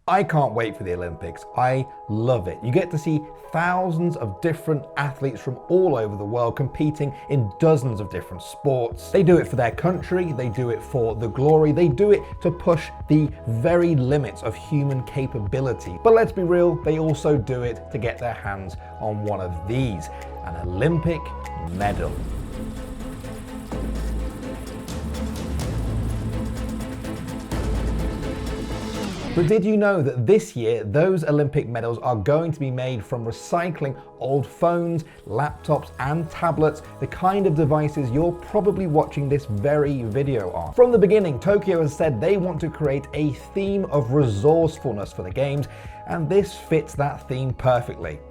I can't wait for the Olympics. I love it. You get to see thousands of different athletes from all over the world competing in dozens of different sports. They do it for their country, they do it for the glory, they do it to push the very limits of human capability. But let's be real, they also do it to get their hands on one of these, an Olympic medal. But did you know that this year, those Olympic medals are going to be made from recycling old phones, laptops, and tablets, the kind of devices you're probably watching this very video on? From the beginning, Tokyo has said they want to create a theme of resourcefulness for the games, and this fits that theme perfectly.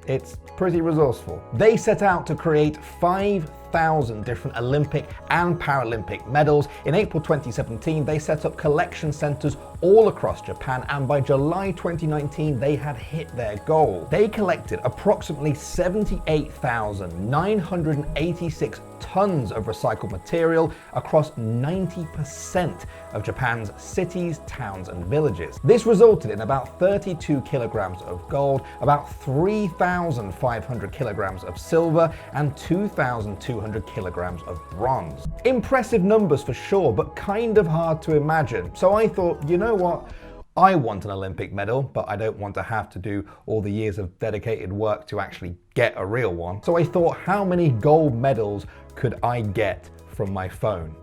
It's pretty resourceful. They set out to create 5,000 different Olympic and Paralympic medals. In April 2017, they set up collection centers all across Japan, and by July 2019, they had hit their goal. They collected approximately 78,986 tons of recycled material across 90% of Japan's cities, towns, and villages. This resulted in about 32 kilograms of gold, about 3,500 kilograms of silver, and 2,200 kilograms of bronze. Impressive numbers for sure, but kind of hard to imagine. So I thought, you know what? I want an Olympic medal, but I don't want to have to do all the years of dedicated work to actually get a real one. So I thought, how many gold medals could I get from my phone?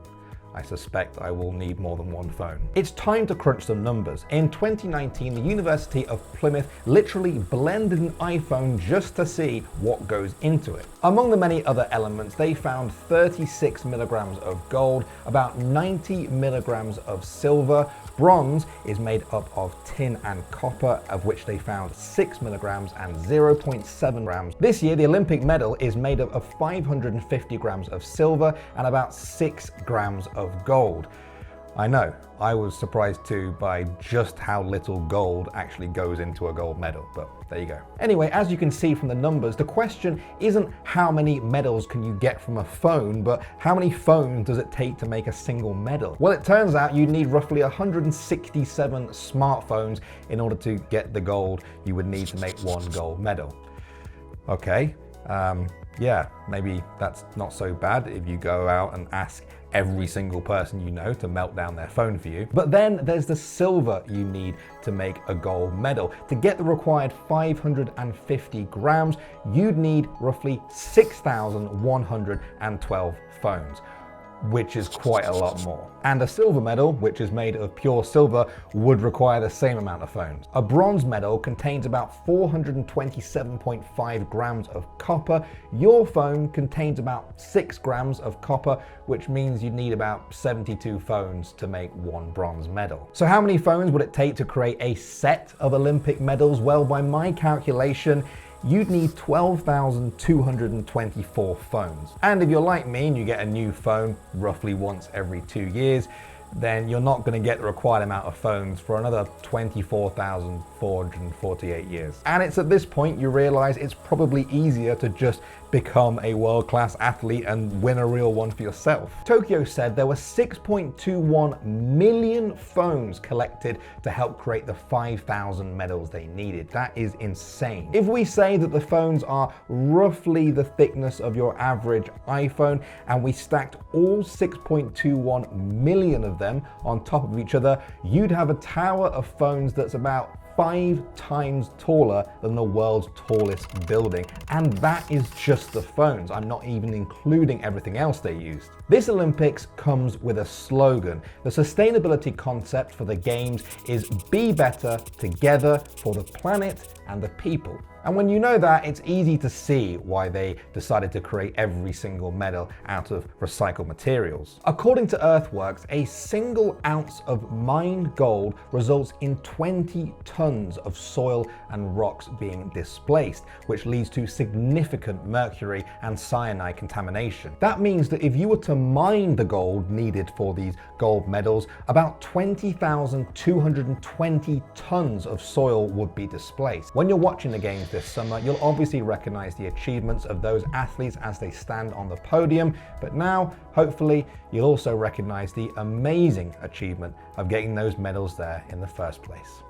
I suspect I will need more than one phone. It's time to crunch some numbers. In 2019, the University of Plymouth literally blended an iPhone just to see what goes into it. Among the many other elements, they found 36 milligrams of gold, about 90 milligrams of silver. Bronze is made up of tin and copper, of which they found 6 milligrams and 0.7 grams. This year, the Olympic medal is made up of 550 grams of silver and about 6 grams of gold. I know, I was surprised too by just how little gold actually goes into a gold medal, but there you go. Anyway, as you can see from the numbers, the question isn't how many medals can you get from a phone, but how many phones does it take to make a single medal? Well, it turns out you need roughly 167 smartphones in order to get the gold you would need to make one gold medal. Okay, yeah, maybe that's not so bad if you go out and ask every single person you know to melt down their phone for you. But then there's the silver you need to make a gold medal. To get the required 550 grams, you'd need roughly 6,112 phones, which is quite a lot more. And a silver medal, which is made of pure silver, would require the same amount of phones. A bronze medal contains about 427.5 grams of copper. Your phone contains about 6 grams of copper, which means you'd need about 72 phones to make one bronze medal. So how many phones would it take to create a set of Olympic medals? Well, by my calculation, you'd need 12,224 phones. And if you're like me and you get a new phone roughly once every 2 years, then you're not going to get the required amount of phones for another 24,448 years. And it's at this point you realize it's probably easier to just become a world-class athlete and win a real one for yourself. Tokyo said there were 6.21 million phones collected to help create the 5,000 medals they needed. That is insane. If we say that the phones are roughly the thickness of your average iPhone, and we stacked all 6.21 million of them on top of each other, you'd have a tower of phones that's about 5 times taller than the world's tallest building. And that is just the phones. I'm not even including everything else they used. This Olympics comes with a slogan. The sustainability concept for the Games is "Be better together for the planet and the people." And when you know that, it's easy to see why they decided to create every single medal out of recycled materials. According to Earthworks, a single ounce of mined gold results in 20 tons of soil and rocks being displaced, which leads to significant mercury and cyanide contamination. That means that if you were to mine the gold needed for these gold medals, about 20,220 tons of soil would be displaced. When you're watching the Games this summer, you'll obviously recognize the achievements of those athletes as they stand on the podium, but now, hopefully, you'll also recognize the amazing achievement of getting those medals there in the first place.